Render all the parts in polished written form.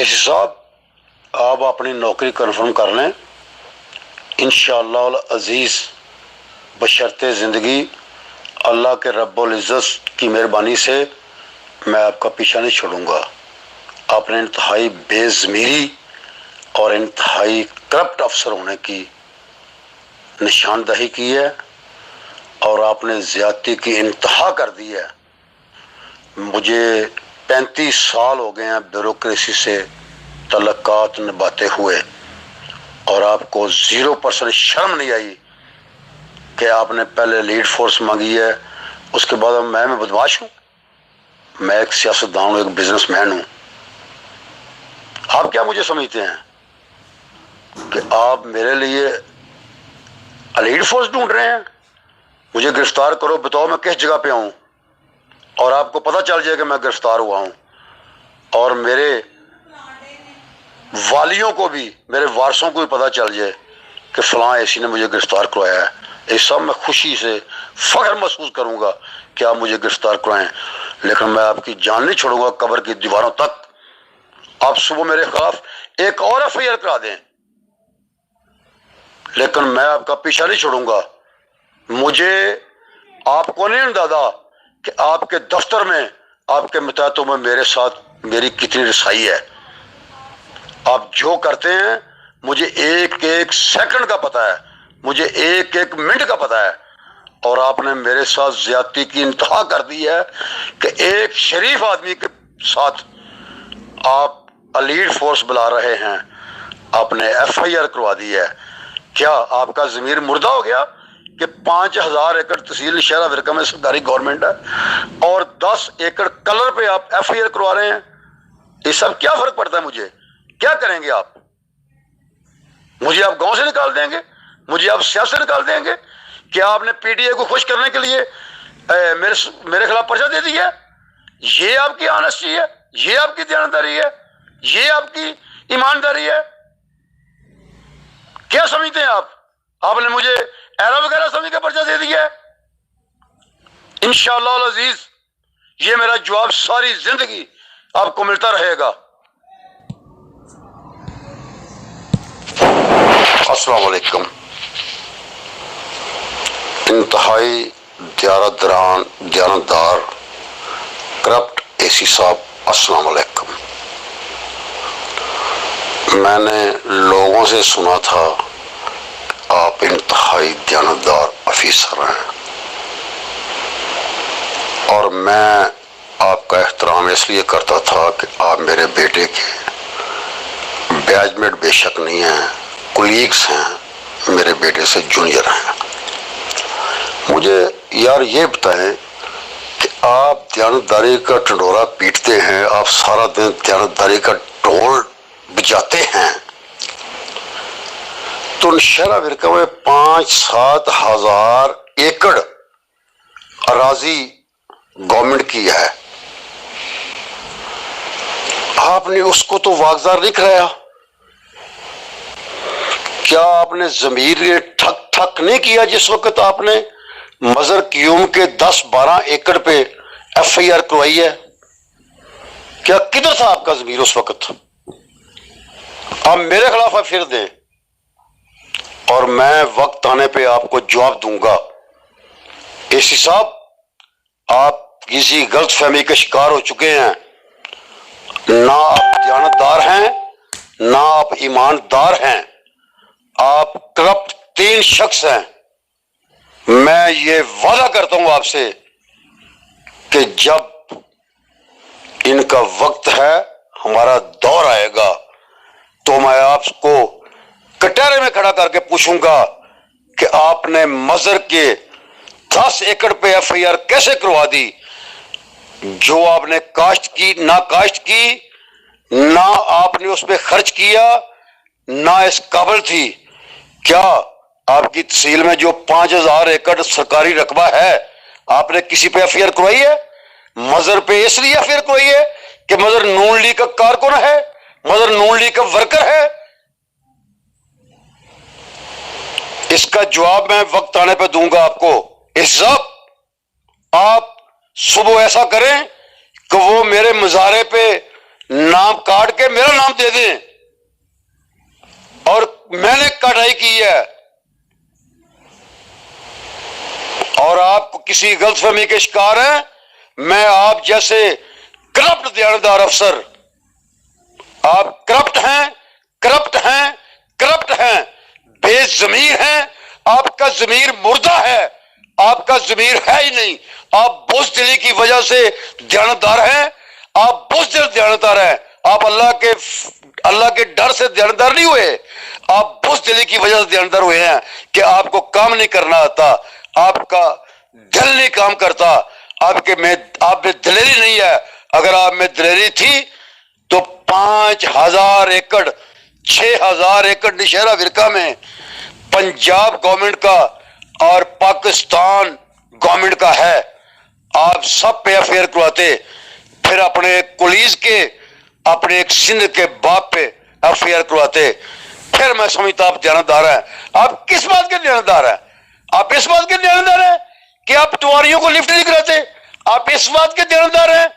AC साहब, आप अपनी नौकरी कन्फर्म कर लें। इंशाअल्लाह अज़ीज़ बशर्ते ज़िंदगी अल्लाह के रब्बुल इज़्ज़त की मेहरबानी से मैं आपका पीछा नहीं छोड़ूंगा। आपने इंतहाई बेज़मीरी और इंतहाई करप्ट अफसर होने की निशानदही की है और आपने ज़्यादती की इंतहा कर दी है। मुझे 35 साल हो गए हैं ब्यूरोक्रेसी से तल्लुकात निभाते हुए और आपको 0% शर्म नहीं आई कि आपने पहले लीड फोर्स मांगी है, उसके बाद मैं बदमाश हूँ? मैं एक सियासतदान हूँ, एक बिजनेसमैन हूँ। आप क्या मुझे समझते हैं कि आप मेरे लिए लीड फोर्स ढूंढ रहे हैं? मुझे गिरफ्तार करो, बताओ मैं किस जगह पे हूँ और आपको पता चल जाए कि मैं गिरफ्तार हुआ हूँ और मेरे वालियों को भी, मेरे वारसों को भी पता चल जाए कि फलां एसी ने मुझे गिरफ्तार करवाया है। इस सब मैं खुशी से फख्र महसूस करूंगा कि आप मुझे गिरफ्तार करवाएं, लेकिन मैं आपकी जान नहीं छोड़ूंगा कब्र की दीवारों तक। आप सुबह मेरे खिलाफ एक और एफआईआर करा दें, लेकिन मैं आपका पीछा नहीं छोड़ूंगा। मुझे आपको नहीं अंदाजा कि आपके दफ्तर में, आपके मुताबिक में मेरे साथ मेरी कितनी रसाई है। आप जो करते हैं मुझे एक एक सेकंड का पता है, मुझे एक एक मिनट का पता है। और आपने मेरे साथ ज्यादती की इंतहा कर दी है कि एक शरीफ आदमी के साथ आप लीड फोर्स बुला रहे हैं, आपने एफआईआर करवा दी है। क्या आपका ज़मीर मुर्दा हो गया कि 5000 एकड़ तहसील शहरा विरका में सरकारी गवर्नमेंट है और 10 एकड़ कलर पे आप एफआईआर करवा रहे हैं? ये सब क्या फर्क पड़ता है? मुझे क्या करेंगे आप? मुझे आप गांव से निकाल देंगे? मुझे आप सियासत से निकाल देंगे? क्या आपने पीटीए को खुश करने के लिए मेरे खिलाफ पर्चा दे दिया? ये आपकी ऑनेस्टी है? ये आपकी दयानतदारी है? ये आपकी ईमानदारी है? क्या समझते हैं आप? आपने मुझे एरा वगैरह समझ के पर्चा दे दिया है? इंशाअल्लाह अज़ीज ये मेरा जवाब सारी जिंदगी आपको मिलता रहेगा। अस्सलाम वालेकुम। इंतहाई दयानतदार करप्ट एसी साहब, अस्सलाम वालेकुम। मैंने लोगों से सुना था आप इंतहाई दयानतदार अफीसर हैं और मैं आपका एहतराम इसलिए करता था कि आप मेरे बेटे के बैचमेट बेशक नहीं हैं, कुलीग्स हैं, मेरे बेटे से जूनियर हैं। मुझे यार ये बताएं कि आप दयानतदारी का ढंढोरा पीटते हैं, आप सारा दिन दयानतदारी का ढोल बजाते हैं, तो शहरा विरका में 5-7 हजार एकड़ अराजी गवर्नमेंट की है, आपने उसको तो वागजार नहीं कराया? क्या आपने जमीर ठक ठक नहीं किया जिस वक्त आपने मजर क्यूम के 10-12 एकड़ पे एफआईआर करवाई है? क्या किधर था आपका जमीर उस वक्त? आप मेरे खिलाफ फिर दें और मैं वक्त आने पे आपको जवाब दूंगा। एसी साहब, आप किसी गलतफहमी के शिकार हो चुके हैं। ना आप दयानतदार हैं, ना आप ईमानदार हैं, आप करप्ट 3 शख्स हैं। मैं ये वादा करता हूं आपसे कि जब इनका वक्त है, हमारा दौर आएगा, तो मैं आपको कटहरे में खड़ा करके पूछूंगा कि आपने मजर के 10 एकड़ पे एफआईआर कैसे करवा दी? जो आपने काश्त की, ना काश्त की, ना आपने उस पर खर्च किया, ना इस काबिल थी। क्या आपकी तहसील में जो 5000 एकड़ सरकारी रकबा है, आपने किसी पे एफआईआर करवाई है? मजर पे इसलिए एफआईआर करवाई है कि मजर नून लीग का कारकुन है, मजर नून लीग का वर्कर है? इसका जवाब मैं वक्त आने पे दूंगा आपको। इस सब आप सुबह ऐसा करें कि वो मेरे मज़ारे पे نام کاٹ کے میرا نام دے دیں اور میں نے کٹائی کی ہے اور آپ کو کسی غلط فہمی کے شکار ہیں، میں آپ جیسے کرپٹ دیانتدار افسر، آپ کرپٹ ہیں، کرپٹ ہیں، کرپٹ ہیں، بے ضمیر ہیں، آپ کا ضمیر مردہ ہے، آپ کا ضمیر ہے ہی نہیں، آپ بزدلی کی وجہ سے دیانتدار ہیں، آپ بزدل دیانتدار ہیں، آپ اللہ کے ڈر سے دیانتدار نہیں ہوئے، آپ بزدلی کی وجہ سے دیانتدار ہوئے ہیں کہ آپ کو کام نہیں کرنا آتا، آپ کا دل نہیں کام کرتا، آپ میں دلیری نہیں ہے، اگر آپ میں دلیری تھی تو 5,000 ایکڑ 6,000 ایکڑ نشہرہ ورکا میں پنجاب گورنمنٹ کا اور پاکستان گورنمنٹ کا ہے، آپ سب پہ ایف آئی آر کرواتے، پھر اپنے کولیز کے، اپنے ایک سندھ کے باپ پہ ایف آئی آر کرواتے، پھر میں سمجھتا آپ دیانتدار ہیں۔ آپ کس بات کے دیانتدار ہیں؟ آپ اس بات کے دیانتدار ہیں کہ آپ پٹواریوں کو لفٹ نہیں کراتے؟ آپ اس بات کے دیانتدار ہیں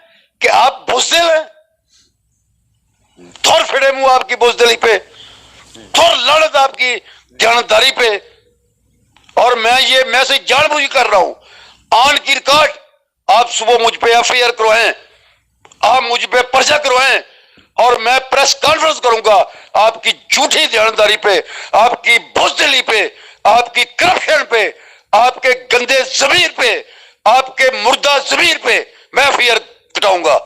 کہ آپ بزدل ہیں؟ دھر پھڑے منہ آپ کی بزدلی پہ، دھر لعنت آپ کی دیانتداری پہ، اور میں یہ میسج جان بوجھ کر رہا ہوں، آن کی ریکارڈ آپ صبح مجھ پہ ایف آئی آر کروائیں، آپ مجھ پہ پرچہ کروائیں، اور میں پریس کانفرنس کروں گا آپ کی جھوٹی دیانتداری پہ، آپ کی بزدلی پہ، آپ کی کرپشن پہ، آپ کے گندے ضمیر پہ، آپ کے مردہ ضمیر پہ میں ایف آئی آر کٹاؤں گا۔